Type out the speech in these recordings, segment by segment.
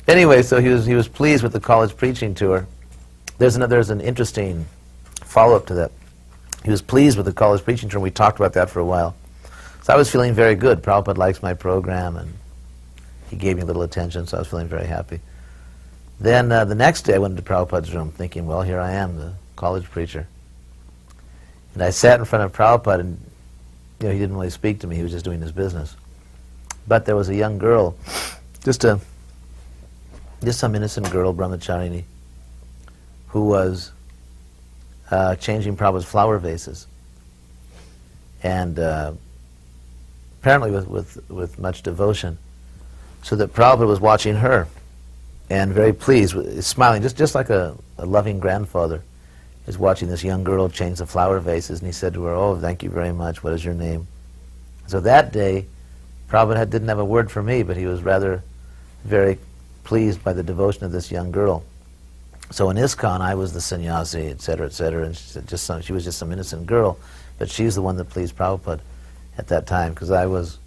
Anyway, so he was pleased with the college preaching tour. There's an interesting follow-up to that. He was pleased with the college preaching tour, and we talked about that for a while. So I was feeling very good. Prabhupada likes my program, and he gave me a little attention, so I was feeling very happy. Then the next day I went into Prabhupada's room thinking, well, here I am, the college preacher. And I sat in front of Prabhupada, and he didn't really speak to me. He was just doing his business. But there was a young girl, just some innocent girl, brahmacharini, who was changing Prabhupada's flower vases. And apparently with much devotion. So that Prabhupada was watching her, and very pleased, smiling, just like a loving grandfather is watching this young girl change the flower vases, and he said to her, "Oh, thank you very much, what is your name?" So that day, Prabhupada didn't have a word for me, but he was rather very pleased by the devotion of this young girl. So in ISKCON, I was the sannyasi, etc., and she was just some innocent girl, but she's the one that pleased Prabhupada at that time, because I was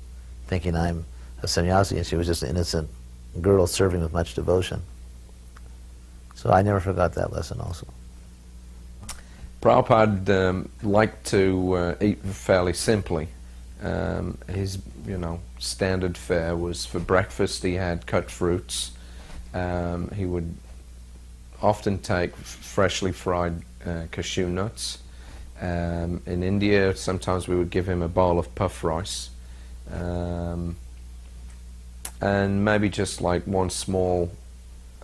thinking I'm a sannyasi, and she was just an innocent girl serving with much devotion. So I never forgot that lesson also. Prabhupada liked to eat fairly simply. His, standard fare was for breakfast he had cut fruits. He would often take freshly fried cashew nuts. In India, sometimes we would give him a bowl of puff rice. And maybe just like one small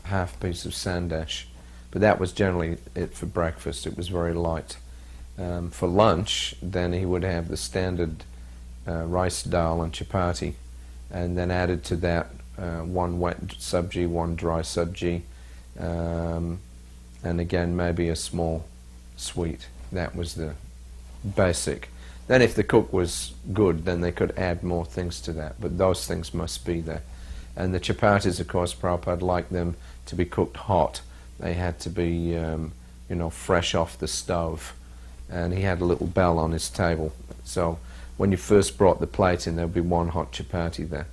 half piece of sandesh. But that was generally it for breakfast. It was very light. For lunch, then he would have the standard rice dal and chapati, and then added to that one wet sabji, one dry sabji, and again maybe a small sweet. That was the basic. Then if the cook was good, then they could add more things to that, but those things must be there. And the chapatis, of course, Prabhupada liked them to be cooked hot. They had to be, fresh off the stove. And he had a little bell on his table. So when you first brought the plate in, there would be one hot chapati there.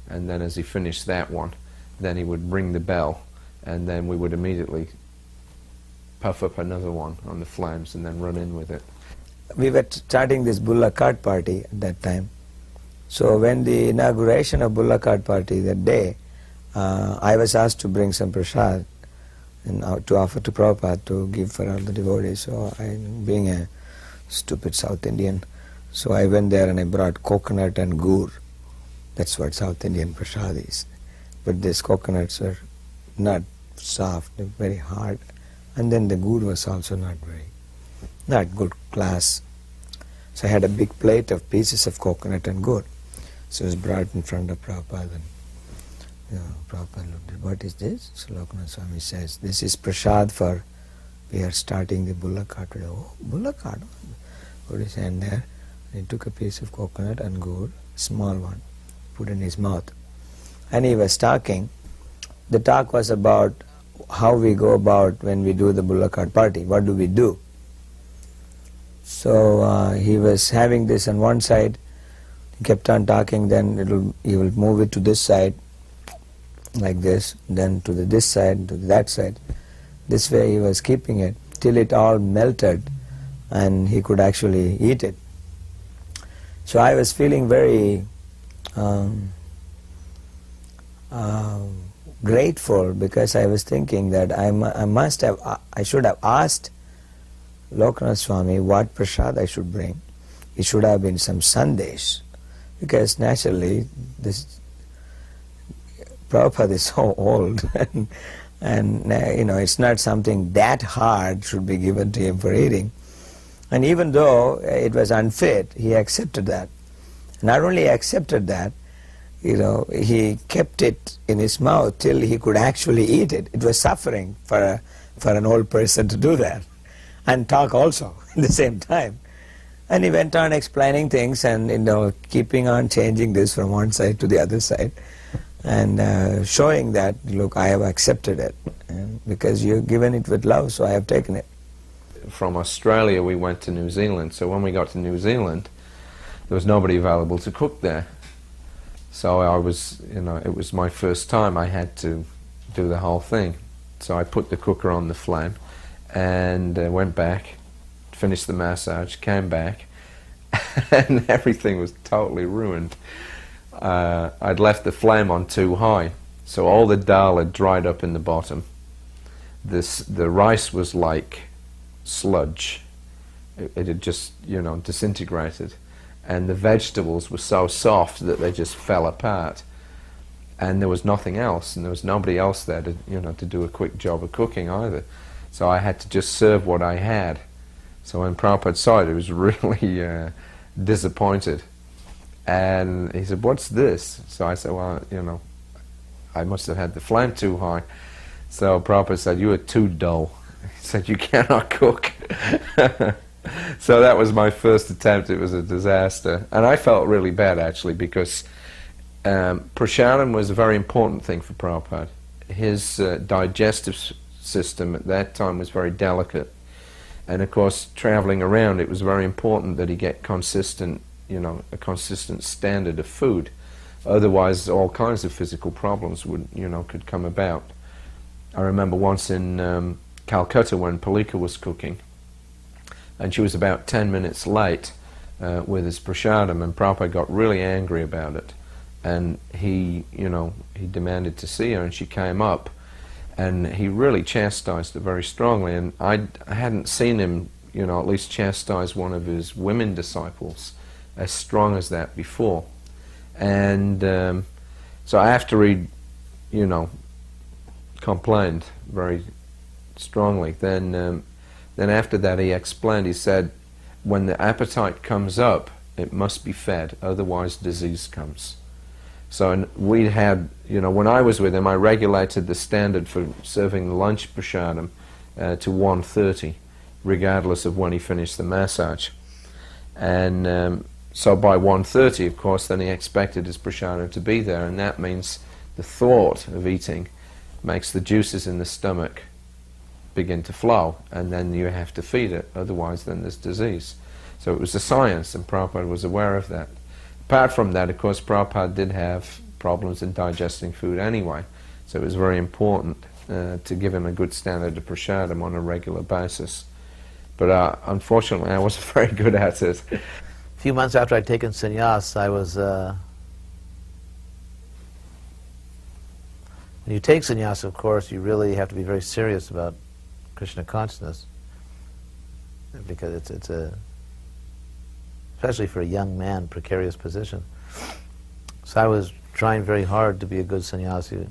And then as he finished that one, then he would ring the bell, and then we would immediately puff up another one on the flames and then run in with it. We were starting this Bulla Card party at that time. So when the inauguration of Bulla Card party that day, I was asked to bring some prasad and to offer to Prabhupada to give for all the devotees. So I, being a stupid South Indian, so I went there and I brought coconut and gur. That's what South Indian prasad is. But these coconuts were not soft, they were very hard. And then the gur was also not good class. So I had a big plate of pieces of coconut and gur. So it was brought in front of Prabhupada. And, Prabhupada looked at, what is this? So Lokanath Swami says, this is prasad for, we are starting the Bulla Card. Oh, Bulla Card. Put his hand there. And he took a piece of coconut and gur, small one, put in his mouth. And he was talking. The talk was about how we go about when we do the Bulla Card party. What do we do? So he was having this on one side. He kept on talking, then he will move it to this side, like this, then to this side, to that side. This way he was keeping it till it all melted and he could actually eat it. So I was feeling very grateful, because I was thinking that I should have asked Lokanath Swami what prasad I should bring. It should have been some sandesh, because naturally this Prabhupada is so old and it's not something that hard should be given to him for eating. And even though it was unfit, he accepted that. Not only accepted that, he kept it in his mouth till he could actually eat it. It was suffering for an old person to do that, and talk also at the same time. And he went on explaining things and keeping on changing this from one side to the other side, and showing that, look, I have accepted it, because you've given it with love, so I have taken it. From Australia we went to New Zealand, so when we got to New Zealand there was nobody available to cook there. So I was, it was my first time. I had to do the whole thing. So I put the cooker on the flame and went back, finished the massage, came back, and everything was totally ruined. I'd left the flame on too high, so all the dal had dried up in the bottom. The rice was like sludge. It had just, disintegrated. And the vegetables were so soft that they just fell apart. And there was nothing else, and there was nobody else there to do a quick job of cooking either. So I had to just serve what I had. So when Prabhupada saw it, he was really disappointed. And he said, "What's this?" So I said, "Well, I must have had the flame too high." So Prabhupada said, "You are too dull." He said, "You cannot cook." So that was my first attempt. It was a disaster. And I felt really bad, actually, because prasadam was a very important thing for Prabhupada. His digestive system at that time was very delicate. And of course, traveling around, it was very important that he get consistent, a consistent standard of food. Otherwise, all kinds of physical problems could come about. I remember once in Calcutta when Palika was cooking, and she was about 10 minutes late with his prasadam, and Prabhupada got really angry about it. And he demanded to see her, and she came up, and he really chastised her very strongly. And I hadn't seen him, at least chastise one of his women disciples as strong as that before. And so after he, complained very strongly, then after that he explained. He said, when the appetite comes up, it must be fed, otherwise disease comes. So we had, when I was with him, I regulated the standard for serving the lunch prasadam to 1:30, regardless of when he finished the massage. And so by 1:30, of course, then he expected his prasadam to be there, and that means the thought of eating makes the juices in the stomach begin to flow, and then you have to feed it, otherwise then there's disease. So it was a science, and Prabhupada was aware of that. Apart from that, of course, Prabhupada did have problems in digesting food anyway, so it was very important to give him a good standard of prasadam on a regular basis. But unfortunately, I wasn't very good at it. A few months after I'd taken sannyas, I was... when you take sannyas, of course, you really have to be very serious about Krishna consciousness, because it's a, especially for a young man, precarious position. So I was trying very hard to be a good sannyasi.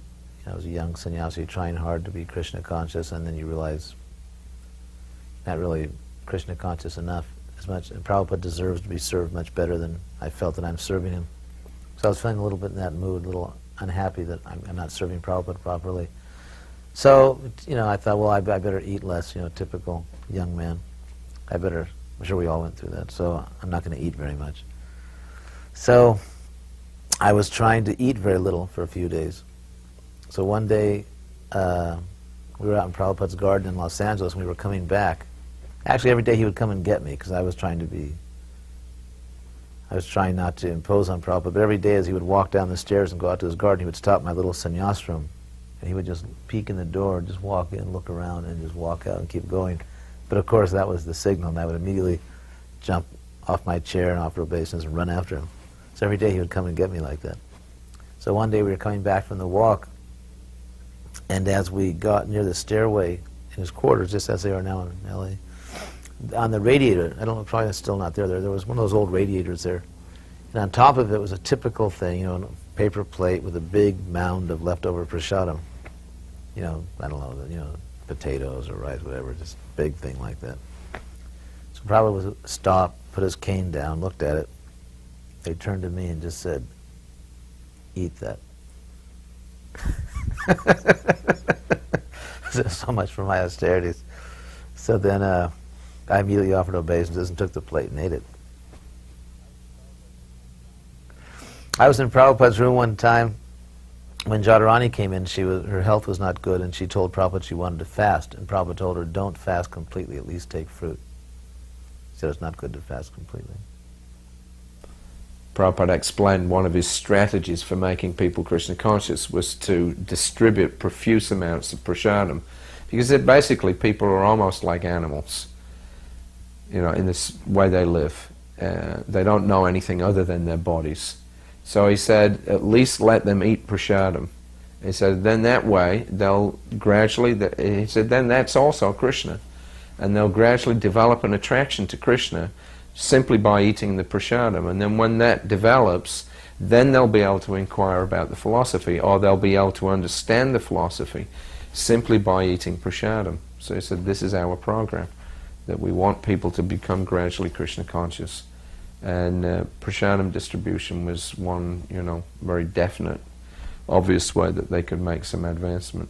I was a young sannyasi trying hard to be Krishna conscious, and then you realize not really Krishna conscious enough as much. And Prabhupada deserves to be served much better than I felt that I'm serving him. So I was feeling a little bit in that mood, a little unhappy that I'm not serving Prabhupada properly. So, I thought, well, I better eat less, typical young man. I'm sure we all went through that, so I'm not going to eat very much. So I was trying to eat very little for a few days. So one day, we were out in Prabhupada's garden in Los Angeles, and we were coming back. Actually, every day he would come and get me, because I was trying not to impose on Prabhupada, but every day as he would walk down the stairs and go out to his garden, he would stop in my little sannyas room, and he would just peek in the door, just walk in, look around, and just walk out and keep going. But of course, that was the signal, and I would immediately jump off my chair and offer obeisance and run after him. So every day he would come and get me like that. So one day we were coming back from the walk, and as we got near the stairway in his quarters, just as they are now in L.A., on the radiator, I don't know, probably it's still not there, there was one of those old radiators there. And on top of it was a typical thing, a paper plate with a big mound of leftover prasadam. I don't know, potatoes or rice, whatever, just big thing like that. So Prabhupada was stopped, put his cane down, looked at it. They turned to me and just said, "Eat that." So much for my austerities. So then I immediately offered obeisances and took the plate and ate it. I was in Prabhupada's room one time when Jadharani came in. Her health was not good, and she told Prabhupada she wanted to fast. And Prabhupada told her, "Don't fast completely, at least take fruit." He said it's not good to fast completely. Prabhupada explained one of his strategies for making people Krishna conscious was to distribute profuse amounts of prasadam, because basically people are almost like animals, in this way they live. They don't know anything other than their bodies. So he said, at least let them eat prasadam. He said, then that way they'll gradually, he said, then that's also Krishna. And they'll gradually develop an attraction to Krishna simply by eating the prasadam. And then when that develops, then they'll be able to inquire about the philosophy, or they'll be able to understand the philosophy simply by eating prasadam. So he said, this is our program, that we want people to become gradually Krishna conscious. And prasadam distribution was one, very definite, obvious way that they could make some advancement.